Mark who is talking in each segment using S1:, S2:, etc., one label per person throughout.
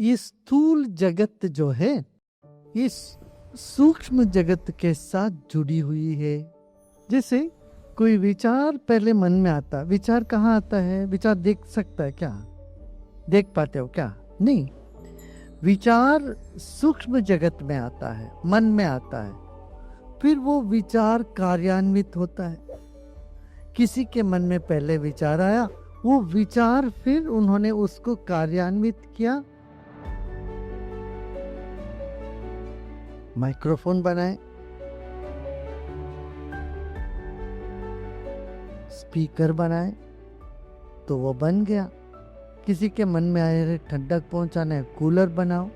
S1: ये स्थूल जगत जो है ये सूक्ष्म जगत के साथ जुड़ी हुई है। जैसे कोई विचार पहले मन में आता, विचार कहाँ आता है? विचार देख सकता है क्या? देख पाते हो क्या? नहीं। विचार सूक्ष्म जगत में आता है, मन में आता है, फिर वो विचार कार्यान्वित होता है। किसी के मन में पहले विचार आया, वो विचार फिर उन्होंने उसको कार्यान्वित किया, माइक्रोफोन बनाए, स्पीकर बनाए, तो वो बन गया। किसी के मन में आए ठंडक पहुंचाना है, कूलर बनाओ।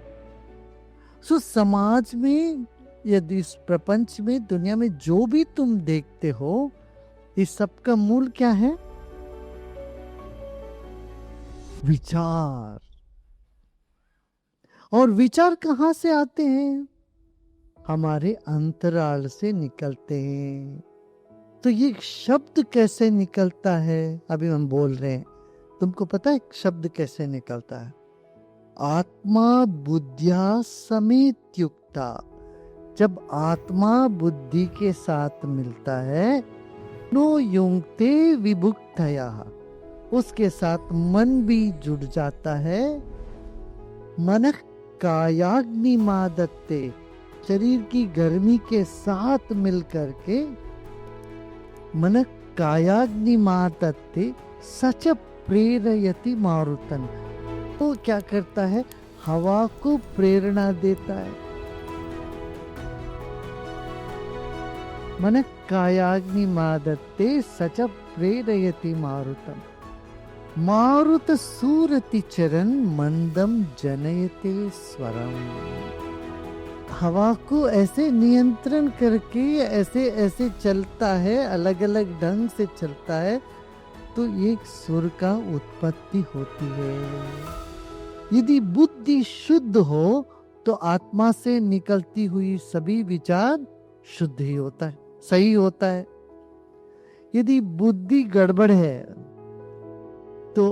S1: सो समाज में, यदि इस प्रपंच में, दुनिया में जो भी तुम देखते हो, इस सब का मूल क्या है? विचार। और विचार कहां से आते हैं? हमारे अंतराल से निकलते हैं। तो ये शब्द कैसे निकलता है? अभी हम बोल रहे हैं, तुमको पता है शब्द कैसे निकलता है? आत्मा बुद्धिया समेत युक्ता। जब आत्मा बुद्धि के साथ मिलता है, नो युंक्ते विभुक्तया, उसके साथ मन भी जुड़ जाता है। मनः कायाग्नि मादत्ते, शरीर की गर्मी के साथ मिलकर के मन कायाग्नि मादत्ते सच प्रेरयति मारुतन, तो क्या करता है? हवा को प्रेरणा देता है। मन कायाग्नि मादत्ते सच प्रेरयति मारुतम, मारुत सूरति चरण मंदम जनयते स्वरम। हवा को ऐसे नियंत्रण करके ऐसे ऐसे चलता है, अलग अलग ढंग से चलता है, तो एक सुर का उत्पत्ति होती है। यदि बुद्धि शुद्ध हो तो आत्मा से निकलती हुई सभी विचार शुद्ध ही होता है, सही होता है। यदि बुद्धि गड़बड़ है तो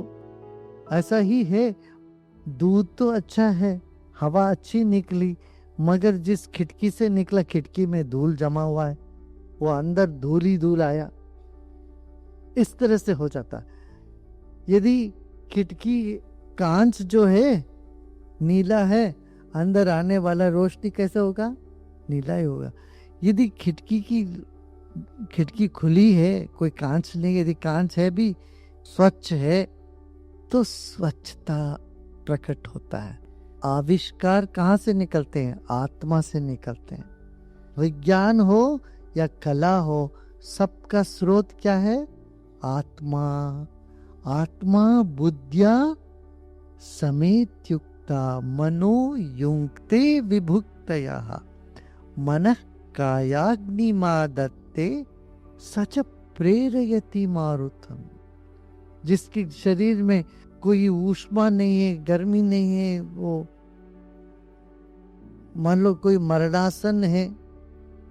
S1: ऐसा ही है, दूध तो अच्छा है, हवा अच्छी निकली, मगर जिस खिड़की से निकला खिड़की में धूल जमा हुआ है, वो अंदर धूल ही धूल आया। इस तरह से हो जाता। यदि खिड़की कांच जो है नीला है, अंदर आने वाला रोशनी कैसे होगा? नीला ही होगा। यदि खिड़की खुली है, कोई कांच नहीं, यदि कांच है भी स्वच्छ है, तो स्वच्छता प्रकट होता है। आविष्कार कहाँ से निकलते हैं? आत्मा से निकलते हैं। विज्ञान हो या कला हो, सबका स्रोत क्या है? आत्मा। आत्मा बुद्धिया समेत युक्ता मनो युंक्ते विभुक्तया मनः कायाग्नि मादत्ते सच प्रेरयति मारुतम। जिसके शरीर में कोई ऊष्मा नहीं है, गर्मी नहीं है, वो मान लो कोई मरणासन है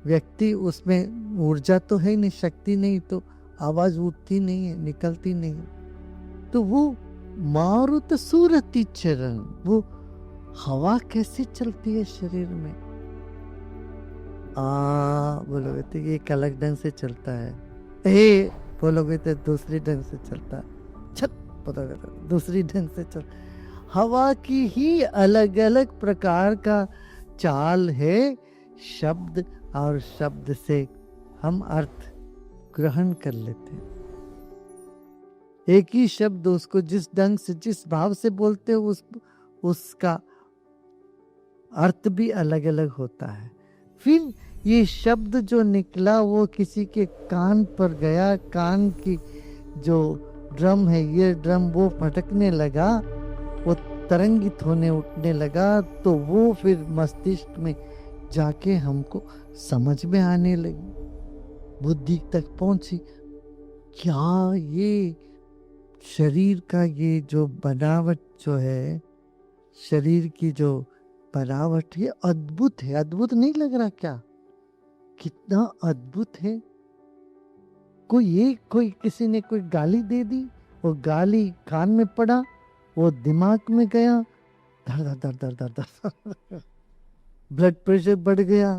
S1: व्यक्ति, उसमें ऊर्जा तो है नहीं, शक्ति नहीं, तो आवाज उठती नहीं है, निकलती नहीं है। तो वो मारुत सूरति चरण, वो हवा कैसे चलती है शरीर में? बोलोगे तो एक अलग ढंग से चलता है, ए बोलोगे तो दूसरी ढंग से चलता है, छत बोलोगे तो दूसरी ढंग से चल। हवा की ही अलग अलग प्रकार का चाल है। शब्द और शब्द से हम अर्थ ग्रहण कर लेते हैं। एक ही शब्द, उसको जिस ढंग से, जिस भाव से बोलते हो, उसका अर्थ भी अलग अलग होता है। फिर ये शब्द जो निकला वो किसी के कान पर गया, कान की जो ड्रम है, ये ड्रम, वो फटकने लगा, वो तरंगित होने उठने लगा, तो वो फिर मस्तिष्क में जाके हमको समझ में आने लगी, बुद्धि तक पहुंची। क्या ये शरीर का ये जो बनावट जो है, शरीर की जो बनावट, ये अद्भुत है। अद्भुत नहीं लग रहा क्या? कितना अद्भुत है। कोई किसी ने कोई गाली दे दी, वो गाली कान में पड़ा, वो दिमाग में गया, धड़ धड़ धड़ धड़ धड़ धड़, ब्लड प्रेशर बढ़ गया,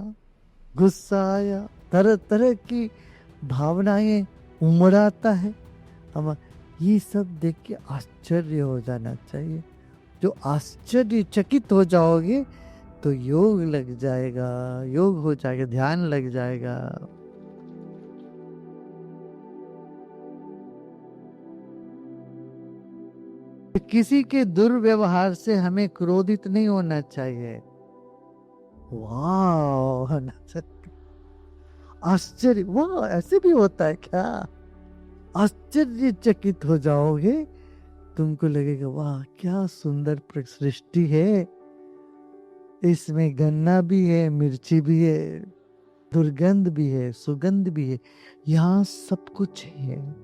S1: गुस्सा आया, तरह तरह की भावनाएं उमड़ आता है। हम ये सब देख के आश्चर्य हो जाना चाहिए। जो आश्चर्यचकित हो जाओगे तो योग लग जाएगा, योग हो जाएगा, ध्यान लग जाएगा। किसी के दुर्व्यवहार से हमें क्रोधित नहीं होना चाहिए। वाह, आश्चर्य, वाह ऐसे भी होता है क्या? आश्चर्यचकित हो जाओगे, तुमको लगेगा वाह क्या सुंदर सृष्टि है, इसमें गन्ना भी है, मिर्ची भी है, दुर्गंध भी है, सुगंध भी है, यहाँ सब कुछ है।